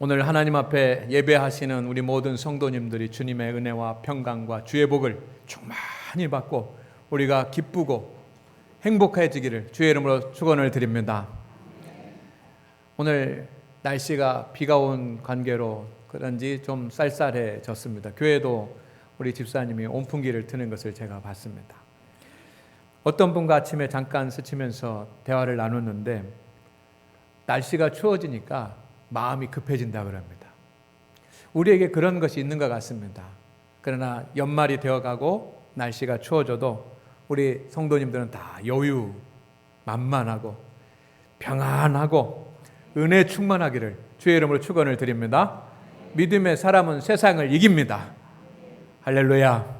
오늘 하나님 앞에 예배하시는 우리 모든 성도님들이 주님의 은혜와 평강과 주의 복을 충만히 받고 우리가 기쁘고 행복해지기를 주의 이름으로 축원을 드립니다. 오늘 날씨가 비가 온 관계로 그런지 좀 쌀쌀해졌습니다. 교회도 우리 집사님이 온풍기를 트는 것을 제가 봤습니다. 어떤 분과 아침에 잠깐 스치면서 대화를 나눴는데 날씨가 추워지니까 마음이 급해진다 그럽니다. 우리에게 그런 것이 있는 것 같습니다. 그러나 연말이 되어가고 날씨가 추워져도 우리 성도님들은 다 여유 만만하고 평안하고 은혜 충만하기를 주의 이름으로 축원을 드립니다. 믿음의 사람은 세상을 이깁니다. 할렐루야.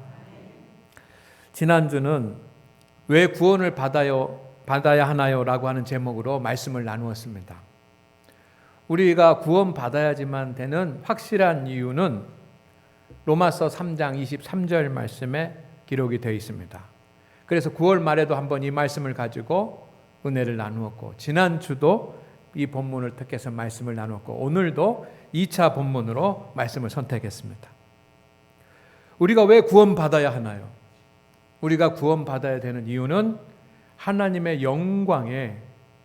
지난주는 왜 구원을 받아야 하나요? 라고 하는 제목으로 말씀을 나누었습니다. 우리가 구원받아야지만 되는 확실한 이유는 로마서 3장 23절 말씀에 기록이 되어 있습니다. 그래서 9월 말에도 한번 이 말씀을 가지고 은혜를 나누었고 지난주도 이 본문을 택해서 말씀을 나누었고 오늘도 2차 본문으로 말씀을 선택했습니다. 우리가 왜 구원받아야 하나요? 우리가 구원받아야 되는 이유는 하나님의 영광에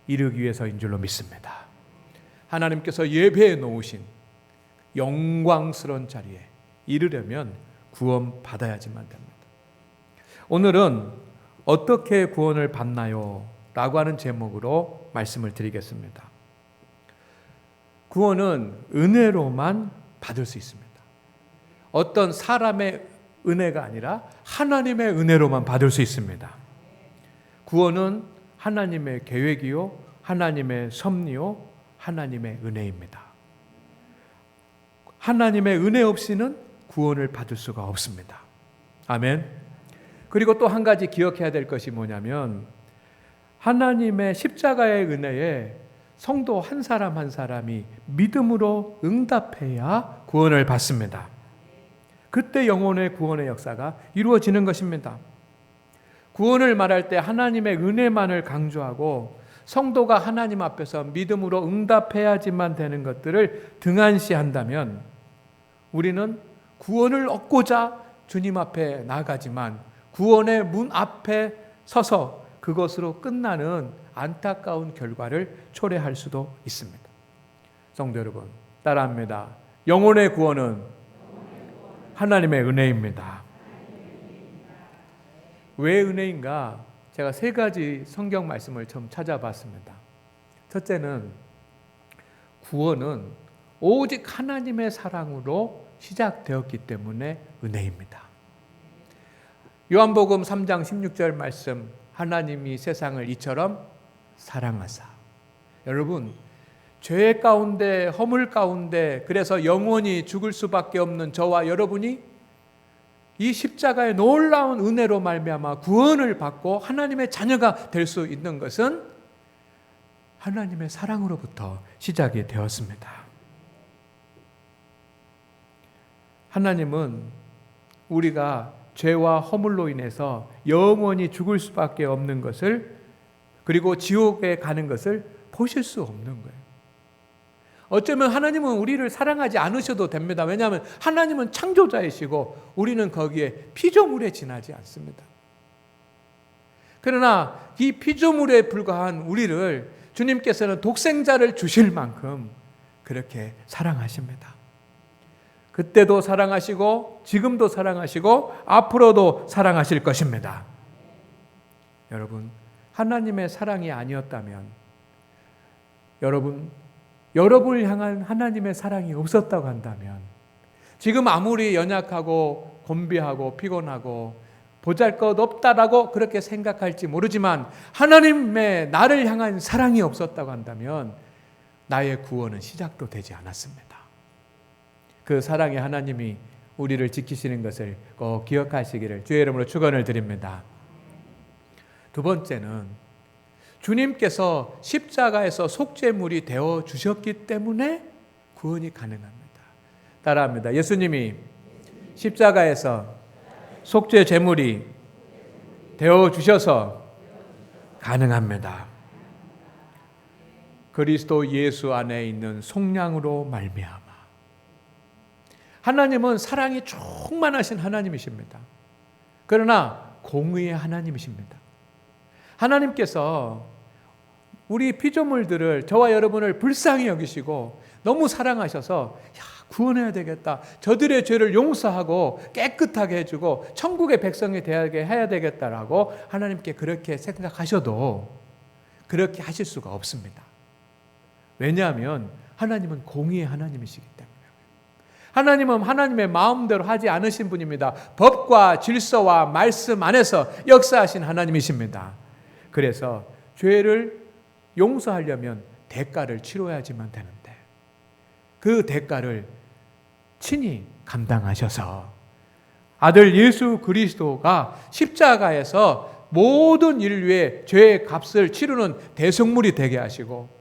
이르기 위해서인 줄로 믿습니다. 하나님께서 예배해 놓으신 영광스러운 자리에 이르려면 구원받아야지만 됩니다. 오늘은 어떻게 구원을 받나요? 라고 하는 제목으로 말씀을 드리겠습니다. 구원은 은혜로만 받을 수 있습니다. 어떤 사람의 은혜가 아니라 하나님의 은혜로만 받을 수 있습니다. 구원은 하나님의 계획이요, 하나님의 섭리요, 하나님의 은혜입니다. 하나님의 은혜 없이는 구원을 받을 수가 없습니다. 아멘. 그리고 또 한 가지 기억해야 될 것이 뭐냐면 하나님의 십자가의 은혜에 성도 한 사람 한 사람이 믿음으로 응답해야 구원을 받습니다. 그때 영혼의 구원의 역사가 이루어지는 것입니다. 구원을 말할 때 하나님의 은혜만을 강조하고 성도가 하나님 앞에서 믿음으로 응답해야지만 되는 것들을 등한시한다면 우리는 구원을 얻고자 주님 앞에 나아가지만 구원의 문 앞에 서서 그것으로 끝나는 안타까운 결과를 초래할 수도 있습니다. 성도 여러분, 따라합니다. 영혼의 구원은 하나님의 은혜입니다. 왜 은혜인가? 제가 세 가지 성경 말씀을 좀 찾아봤습니다. 첫째는 구원은 오직 하나님의 사랑으로 시작되었기 때문에 은혜입니다. 요한복음 3장 16절 말씀, 하나님이 세상을 이처럼 사랑하사. 여러분, 죄 가운데 허물 가운데 그래서 영원히 죽을 수밖에 없는 저와 여러분이 이 십자가의 놀라운 은혜로 말미암아 구원을 받고 하나님의 자녀가 될 수 있는 것은 하나님의 사랑으로부터 시작이 되었습니다. 하나님은 우리가 죄와 허물로 인해서 영원히 죽을 수밖에 없는 것을 그리고 지옥에 가는 것을 보실 수 없는 거예요. 어쩌면 하나님은 우리를 사랑하지 않으셔도 됩니다. 왜냐하면 하나님은 창조자이시고 우리는 거기에 피조물에 지나지 않습니다. 그러나 이 피조물에 불과한 우리를 주님께서는 독생자를 주실 만큼 그렇게 사랑하십니다. 그때도 사랑하시고 지금도 사랑하시고 앞으로도 사랑하실 것입니다. 여러분, 하나님의 사랑이 아니었다면 여러분을 향한 하나님의 사랑이 없었다고 한다면 지금 아무리 연약하고 곤비하고 피곤하고 보잘것없다라고 그렇게 생각할지 모르지만 하나님의 나를 향한 사랑이 없었다고 한다면 나의 구원은 시작도 되지 않았습니다. 그 사랑의 하나님이 우리를 지키시는 것을 꼭 기억하시기를 주의 이름으로 축원을 드립니다. 두 번째는 주님께서 십자가에서 속죄물이 되어 주셨기 때문에 구원이 가능합니다. 따라합니다. 예수님이 십자가에서 속죄 제물이 되어 주셔서 가능합니다. 그리스도 예수 안에 있는 속량으로 말미암아 하나님은 사랑이 충만하신 하나님이십니다. 그러나 공의의 하나님이십니다. 하나님께서 우리 피조물들을, 저와 여러분을 불쌍히 여기시고 너무 사랑하셔서 구원해야 되겠다, 저들의 죄를 용서하고 깨끗하게 해주고 천국의 백성이 되게 해야 되겠다라고 하나님께 그렇게 생각하셔도 그렇게 하실 수가 없습니다. 왜냐하면 하나님은 공의의 하나님이시기 때문에. 하나님은 하나님의 마음대로 하지 않으신 분입니다. 법과 질서와 말씀 안에서 역사하신 하나님이십니다. 그래서 죄를 용서하려면 대가를 치러야지만 되는데 그 대가를 친히 감당하셔서 아들 예수 그리스도가 십자가에서 모든 인류의 죄의 값을 치르는 대속물이 되게 하시고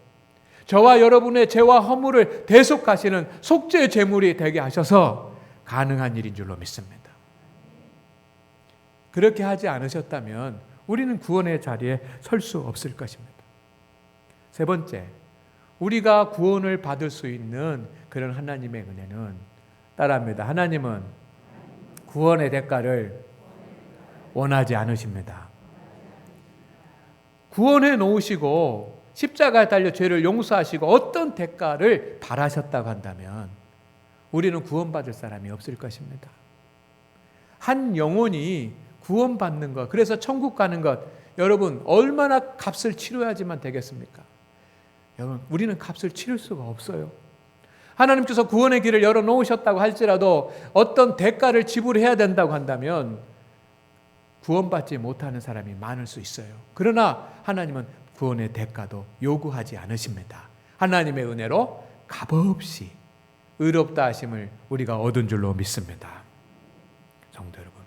저와 여러분의 죄와 허물을 대속하시는 속죄 제물이 되게 하셔서 가능한 일인 줄로 믿습니다. 그렇게 하지 않으셨다면 우리는 구원의 자리에 설 수 없을 것입니다. 세 번째, 우리가 구원을 받을 수 있는 그런 하나님의 은혜는 따라합니다. 하나님은 구원의 대가를 원하지 않으십니다. 구원해 놓으시고 십자가에 달려 죄를 용서하시고 어떤 대가를 바라셨다고 한다면 우리는 구원받을 사람이 없을 것입니다. 한 영혼이 구원받는 것, 그래서 천국 가는 것, 여러분 얼마나 값을 치러야지만 되겠습니까? 여러분, 우리는 값을 치를 수가 없어요. 하나님께서 구원의 길을 열어놓으셨다고 할지라도 어떤 대가를 지불해야 된다고 한다면 구원받지 못하는 사람이 많을 수 있어요. 그러나 하나님은 구원의 대가도 요구하지 않으십니다. 하나님의 은혜로 값없이 의롭다 하심을 우리가 얻은 줄로 믿습니다. 성도 여러분,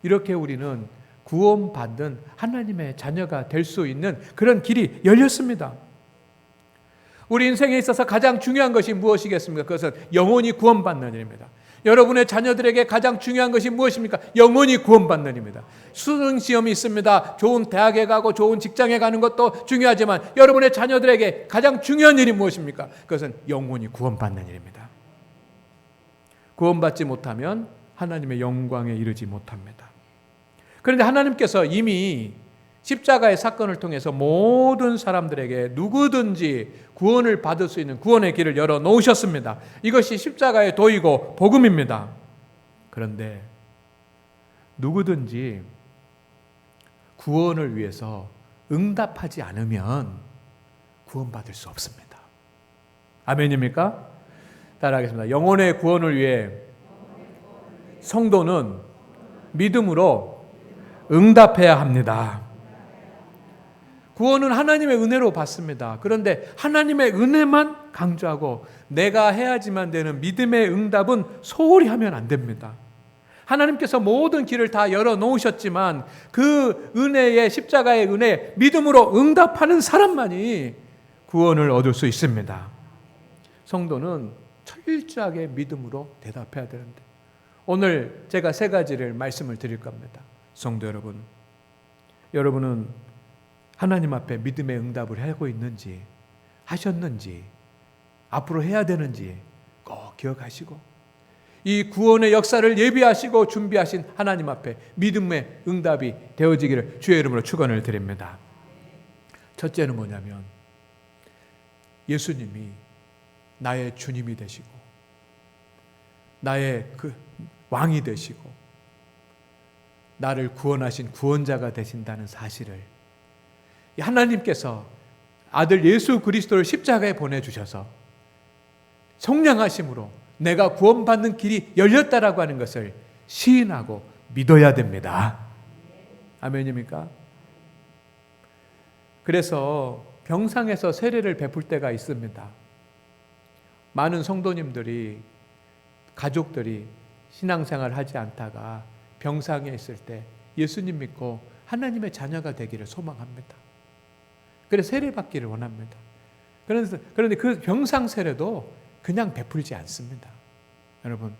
이렇게 우리는 구원받은 하나님의 자녀가 될 수 있는 그런 길이 열렸습니다. 우리 인생에 있어서 가장 중요한 것이 무엇이겠습니까? 그것은 영혼이 구원받는 일입니다. 여러분의 자녀들에게 가장 중요한 것이 무엇입니까? 영혼이 구원받는 일입니다. 수능 시험이 있습니다. 좋은 대학에 가고 좋은 직장에 가는 것도 중요하지만 여러분의 자녀들에게 가장 중요한 일이 무엇입니까? 그것은 영혼이 구원받는 일입니다. 구원받지 못하면 하나님의 영광에 이르지 못합니다. 그런데 하나님께서 이미 십자가의 사건을 통해서 모든 사람들에게 누구든지 구원을 받을 수 있는 구원의 길을 열어놓으셨습니다. 이것이 십자가의 도이고 복음입니다. 그런데 누구든지 구원을 위해서 응답하지 않으면 구원받을 수 없습니다. 아멘입니까? 따라하겠습니다. 영혼의 구원을 위해 성도는 믿음으로 응답해야 합니다. 구원은 하나님의 은혜로 받습니다. 그런데 하나님의 은혜만 강조하고 내가 해야지만 되는 믿음의 응답은 소홀히 하면 안 됩니다. 하나님께서 모든 길을 다 열어놓으셨지만 그 은혜의 십자가의 은혜, 믿음으로 응답하는 사람만이 구원을 얻을 수 있습니다. 성도는 철저하게 믿음으로 대답해야 되는데 오늘 제가 세 가지를 말씀을 드릴 겁니다. 성도 여러분, 여러분은 하나님 앞에 믿음의 응답을 하고 있는지, 하셨는지, 앞으로 해야 되는지 꼭 기억하시고 이 구원의 역사를 예비하시고 준비하신 하나님 앞에 믿음의 응답이 되어지기를 주의 이름으로 축원을 드립니다. 첫째는 뭐냐면 예수님이 나의 주님이 되시고 나의 그 왕이 되시고 나를 구원하신 구원자가 되신다는 사실을 하나님께서 아들 예수 그리스도를 십자가에 보내주셔서 성량하심으로 내가 구원받는 길이 열렸다라고 하는 것을 시인하고 믿어야 됩니다. 아멘입니까? 그래서 병상에서 세례를 베풀 때가 있습니다. 많은 성도님들이, 가족들이 신앙생활을 하지 않다가 병상에 있을 때 예수님 믿고 하나님의 자녀가 되기를 소망합니다. 그래서 세례 받기를 원합니다. 그런데 그 병상 세례도 그냥 베풀지 않습니다. 여러분,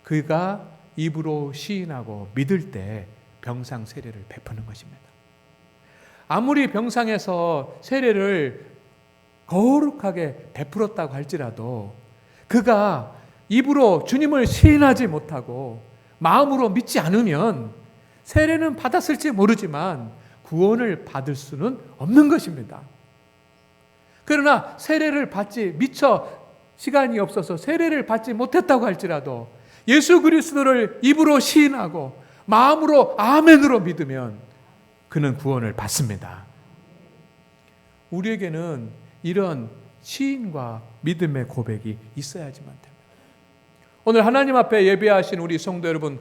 그가 입으로 시인하고 믿을 때 병상 세례를 베푸는 것입니다. 아무리 병상에서 세례를 거룩하게 베풀었다고 할지라도 그가 입으로 주님을 시인하지 못하고 마음으로 믿지 않으면 세례는 받았을지 모르지만 구원을 받을 수는 없는 것입니다. 그러나 세례를 받지 미처 시간이 없어서 세례를 받지 못했다고 할지라도 예수 그리스도를 입으로 시인하고 마음으로 아멘으로 믿으면 그는 구원을 받습니다. 우리에게는 이런 시인과 믿음의 고백이 있어야지만 됩니다. 오늘 하나님 앞에 예배하신 우리 성도 여러분,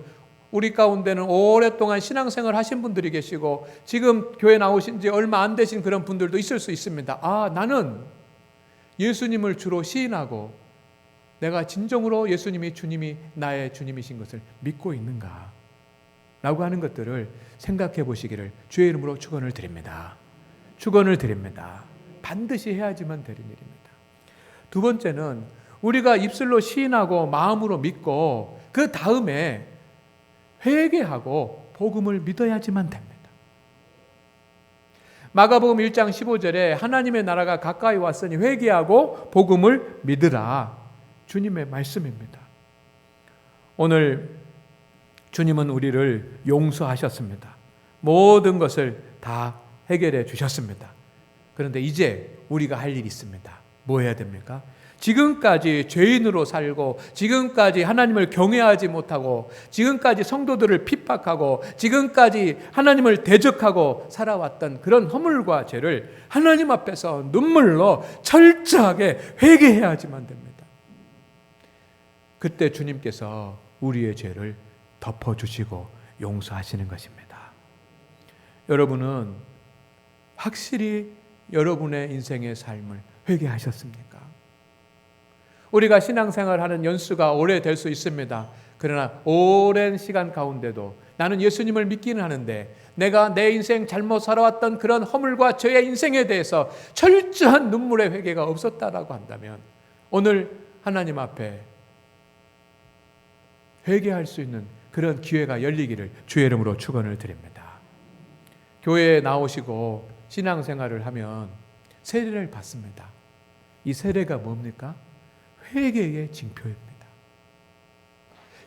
우리 가운데는 오랫동안 신앙생활 하신 분들이 계시고 지금 교회 나오신 지 얼마 안 되신 그런 분들도 있을 수 있습니다. 나는 예수님을 주로 시인하고 내가 진정으로 주님이 나의 주님이신 것을 믿고 있는가? 라고 하는 것들을 생각해 보시기를 주의 이름으로 축원을 드립니다. 축원을 드립니다. 반드시 해야지만 되는 일입니다. 두 번째는 우리가 입술로 시인하고 마음으로 믿고 그 다음에 회개하고 복음을 믿어야지만 됩니다. 마가복음 1장 15절에 하나님의 나라가 가까이 왔으니 회개하고 복음을 믿으라. 주님의 말씀입니다. 오늘 주님은 우리를 용서하셨습니다. 모든 것을 다 해결해 주셨습니다. 그런데 이제 우리가 할 일이 있습니다. 뭐 해야 됩니까? 지금까지 죄인으로 살고 지금까지 하나님을 경외하지 못하고 지금까지 성도들을 핍박하고 지금까지 하나님을 대적하고 살아왔던 그런 허물과 죄를 하나님 앞에서 눈물로 철저하게 회개해야지만 됩니다. 그때 주님께서 우리의 죄를 덮어주시고 용서하시는 것입니다. 여러분은 확실히 여러분의 인생의 삶을 회개하셨습니까? 우리가 신앙생활하는 연수가 오래될 수 있습니다. 그러나 오랜 시간 가운데도 나는 예수님을 믿기는 하는데 내가 내 인생 잘못 살아왔던 그런 허물과 죄의 인생에 대해서 철저한 눈물의 회개가 없었다라고 한다면 오늘 하나님 앞에 회개할 수 있는 그런 기회가 열리기를 주의 이름으로 축원을 드립니다. 교회에 나오시고 신앙생활을 하면 세례를 받습니다. 이 세례가 뭡니까? 회개의 징표입니다.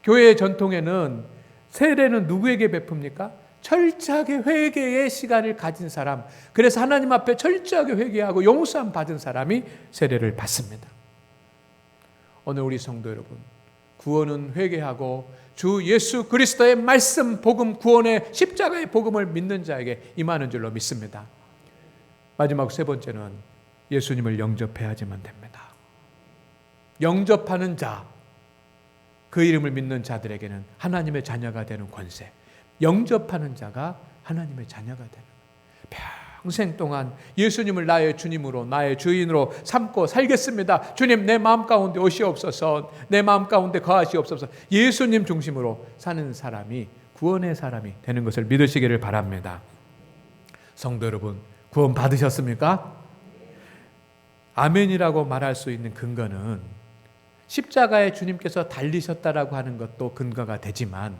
교회의 전통에는 세례는 누구에게 베풉니까? 철저하게 회개의 시간을 가진 사람, 그래서 하나님 앞에 철저하게 회개하고 용서함 받은 사람이 세례를 받습니다. 오늘 우리 성도 여러분, 구원은 회개하고 주 예수 그리스도의 말씀, 복음, 구원의 십자가의 복음을 믿는 자에게 임하는 줄로 믿습니다. 마지막 세 번째는 예수님을 영접해야지만 됩니다. 영접하는 자, 그 이름을 믿는 자들에게는 하나님의 자녀가 되는 권세, 영접하는 자가 하나님의 자녀가 되는, 평생 동안 예수님을 나의 주님으로 나의 주인으로 삼고 살겠습니다. 주님 내 마음 가운데 오시옵소서, 내 마음 가운데 거하시옵소서, 예수님 중심으로 사는 사람이 구원의 사람이 되는 것을 믿으시기를 바랍니다. 성도 여러분, 구원 받으셨습니까? 아멘이라고 말할 수 있는 근거는 십자가에 주님께서 달리셨다라고 하는 것도 근거가 되지만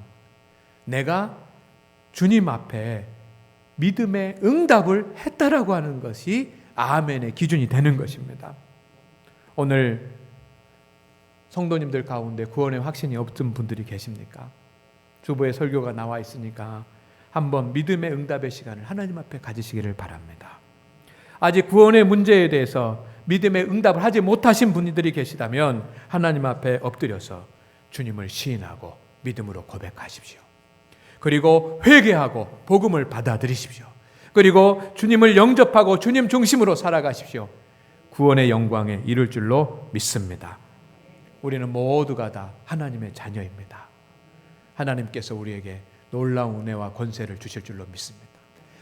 내가 주님 앞에 믿음의 응답을 했다라고 하는 것이 아멘의 기준이 되는 것입니다. 오늘 성도님들 가운데 구원의 확신이 없던 분들이 계십니까? 주보에 설교가 나와 있으니까 한번 믿음의 응답의 시간을 하나님 앞에 가지시기를 바랍니다. 아직 구원의 문제에 대해서 믿음의 응답을 하지 못하신 분들이 계시다면 하나님 앞에 엎드려서 주님을 시인하고 믿음으로 고백하십시오. 그리고 회개하고 복음을 받아들이십시오. 그리고 주님을 영접하고 주님 중심으로 살아가십시오. 구원의 영광에 이를 줄로 믿습니다. 우리는 모두가 다 하나님의 자녀입니다. 하나님께서 우리에게 놀라운 은혜와 권세를 주실 줄로 믿습니다.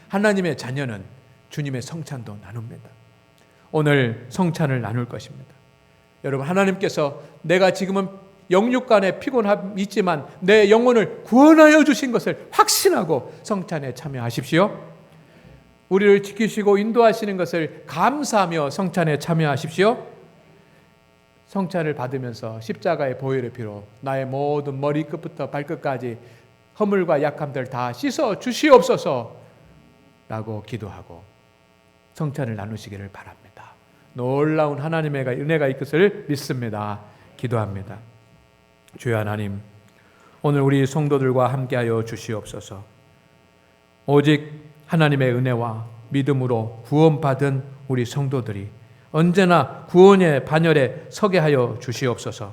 하나님의 자녀는 주님의 성찬도 나눕니다. 오늘 성찬을 나눌 것입니다. 여러분, 하나님께서 내가 지금은 영육간에 피곤함이 있지만 내 영혼을 구원하여 주신 것을 확신하고 성찬에 참여하십시오. 우리를 지키시고 인도하시는 것을 감사하며 성찬에 참여하십시오. 성찬을 받으면서 십자가의 보혈의 피로 나의 모든 머리끝부터 발끝까지 허물과 약함들 다 씻어 주시옵소서 라고 기도하고 성찬을 나누시기를 바랍니다. 놀라운 하나님의 은혜가 있을 것을 믿습니다. 기도합니다. 주여 하나님, 오늘 우리 성도들과 함께하여 주시옵소서. 오직 하나님의 은혜와 믿음으로 구원받은 우리 성도들이 언제나 구원의 반열에 서게 하여 주시옵소서.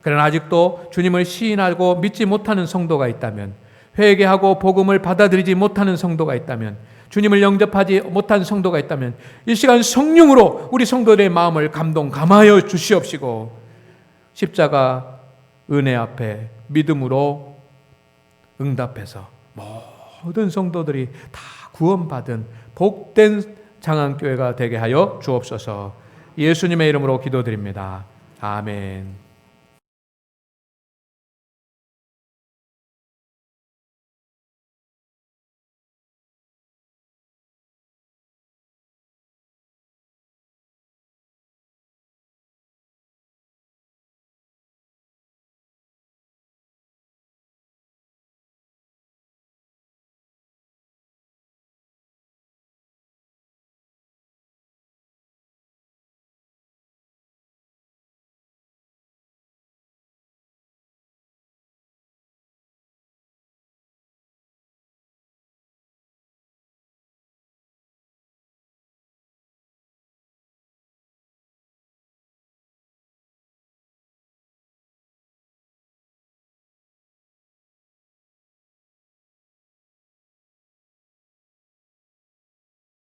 그러나 아직도 주님을 시인하고 믿지 못하는 성도가 있다면, 회개하고 복음을 받아들이지 못하는 성도가 있다면, 주님을 영접하지 못한 성도가 있다면 이 시간 성령으로 우리 성도들의 마음을 감동하여 주시옵시고 십자가 은혜 앞에 믿음으로 응답해서 모든 성도들이 다 구원받은 복된 장안교회가 되게 하여 주옵소서. 예수님의 이름으로 기도드립니다. 아멘.